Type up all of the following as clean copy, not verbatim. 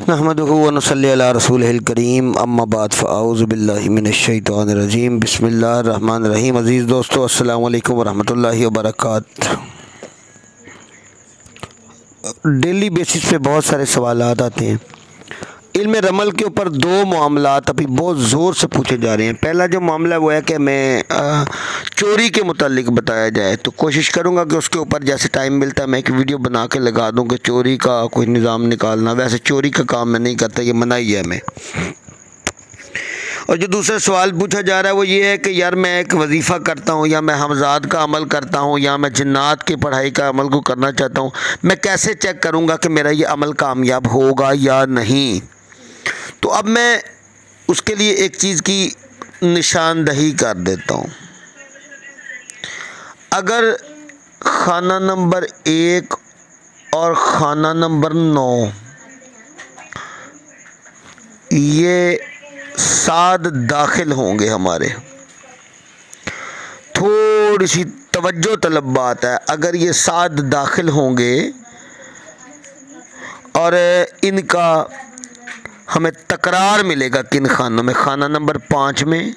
नहमदुहु व नसल्ली अला रसूलिहिल करीम अम्मा बाद फ़अऊज़ु बिल्लाहि मिनश्शैतानिर रजीम बिस्मिल्लाहिर रहमानिर रहीम। अज़ीज़ दोस्तों, अस्सलामु अलैकुम व रहमतुल्लाहि व बरकातुहू। डेली बेसिस पे बहुत सारे सवालात आते हैं। इल्म रमल के ऊपर दो मामलात अभी बहुत ज़ोर से पूछे जा रहे हैं। पहला जो मामला वो है कि मैं चोरी के मुतालिक बताया जाए, तो कोशिश करूँगा कि उसके ऊपर जैसे टाइम मिलता है मैं एक वीडियो बना के लगा दूँ कि चोरी का कोई निज़ाम निकालना। वैसे चोरी का काम मैं नहीं करता, ये मनाही है मैं। और जो दूसरा सवाल पूछा जा रहा है वो ये है कि यार मैं एक वजीफ़ा करता हूँ, या मैं हमज़ाद का अमल करता हूँ, या मैं जिन्नात की पढ़ाई का अमल को करना चाहता हूँ, मैं कैसे चेक करूँगा कि मेरा ये अमल कामयाब होगा या नहीं। तो अब मैं उसके लिए एक चीज़ की निशानदही कर देता हूँ। अगर खाना नंबर 1 और खाना नंबर 9 ये साद दाखिल होंगे हमारे, थोड़ी सी तवज्जो तलब बात है। अगर ये साद दाखिल होंगे और इनका हमें तकरार मिलेगा किन खानों में, खाना नंबर 5 में,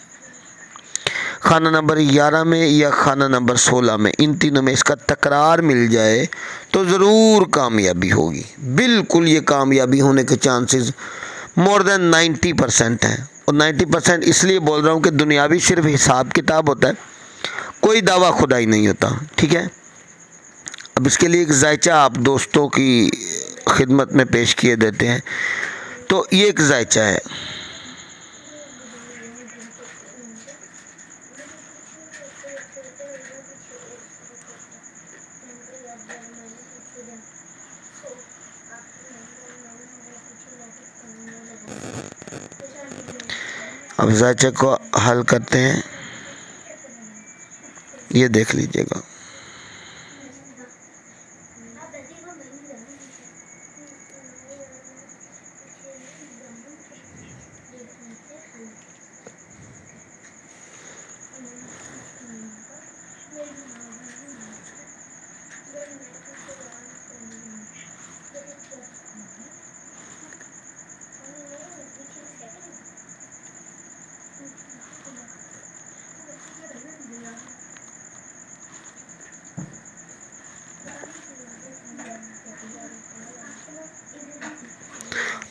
खाना नंबर 11 में या खाना नंबर 16 में, इन तीनों में इसका तकरार मिल जाए तो ज़रूर कामयाबी होगी। बिल्कुल ये कामयाबी होने के चांसेस मोर देन 90% हैं। और 90% इसलिए बोल रहा हूँ कि दुनियावी सिर्फ हिसाब किताब होता है, कोई दावा खुदाई नहीं होता। ठीक है, अब इसके लिए एक जायचा आप दोस्तों की खिदमत में पेश किए देते हैं। तो ये एक जायचा है। अब जायचे को हल करते हैं, ये देख लीजिएगा।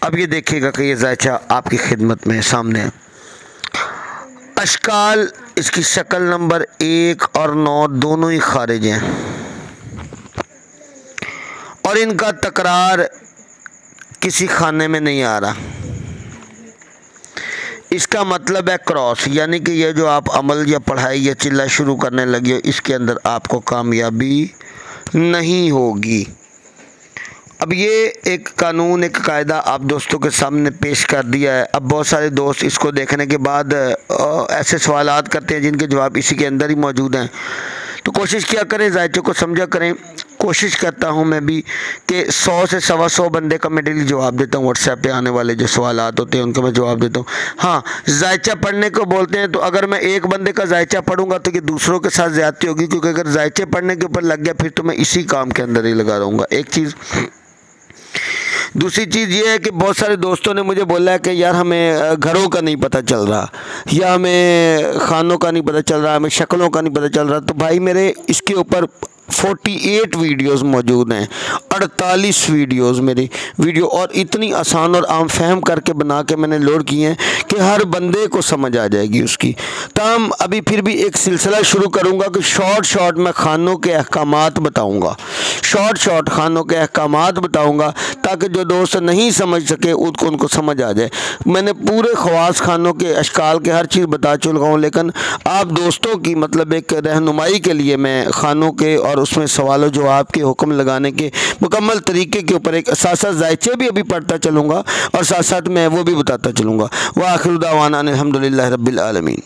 अब ये देखिएगा कि ये जायचा आपकी खिदमत में सामने है। अशकाल इसकी शक्ल नंबर 1 और 9 दोनों ही खारिज हैं और इनका तकरार किसी खाने में नहीं आ रहा। इसका मतलब है क्रॉस, यानी कि ये जो आप अमल या पढ़ाई या चिल्ला शुरू करने लगे हो, इसके अंदर आपको कामयाबी नहीं होगी। अब ये एक कानून, एक कायदा आप दोस्तों के सामने पेश कर दिया है। अब बहुत सारे दोस्त इसको देखने के बाद ऐसे सवालात करते हैं जिनके जवाब इसी के अंदर ही मौजूद हैं। तो कोशिश किया करें, जायचे को समझा करें। कोशिश करता हूं मैं भी कि 100 से 125 बंदे का मैं डेली जवाब देता हूं। व्हाट्सएप पे आने वाले जो सवालात होते हैं उनका मैं जवाब देता हूं। हाँ, जायचा पढ़ने को बोलते हैं, तो अगर मैं एक बंदे का जायचा पढ़ूंगा तो ये दूसरों के साथ ज़्यादती होगी, क्योंकि अगर जायचे पढ़ने के ऊपर लग गया फिर तो मैं इसी काम के अंदर ही लगा रहूँगा। एक चीज़। दूसरी चीज़ ये है कि बहुत सारे दोस्तों ने मुझे बोला है कि यार हमें घरों का नहीं पता चल रहा, या हमें खानों का नहीं पता चल रहा, हमें शक्लों का नहीं पता चल रहा। तो भाई मेरे इसके ऊपर 48 वीडियोस मौजूद हैं, 48 वीडियोस मेरी वीडियो, और इतनी आसान और आम फहम करके बना के मैंने लोड किए हैं कि हर बंदे को समझ आ जाएगी उसकी। तमाम अभी फिर भी एक सिलसिला शुरू करूँगा कि शॉर्ट मैं खानों के अहकामात बताऊँगा, शॉर्ट खानों के अहकामात बताऊँगा, ताकि जो दोस्त नहीं समझ सके उनको समझ आ जाए। मैंने पूरे ख़वास खानों के अशकाल के हर चीज़ बता चुका हूँ, लेकिन आप दोस्तों की मतलब एक रहनुमाई के लिए मैं खानों के और उसमें सवालों जवाब के हुक्म लगाने के मुकम्मल तरीके के ऊपर एक साथ जायचे भी अभी पढ़ता चलूँगा और साथ साथ मैं वो भी बताता चलूँगा। व आखिर दावाना अनिल हम्दुलिल्लाहि रब्बिल आलमीन।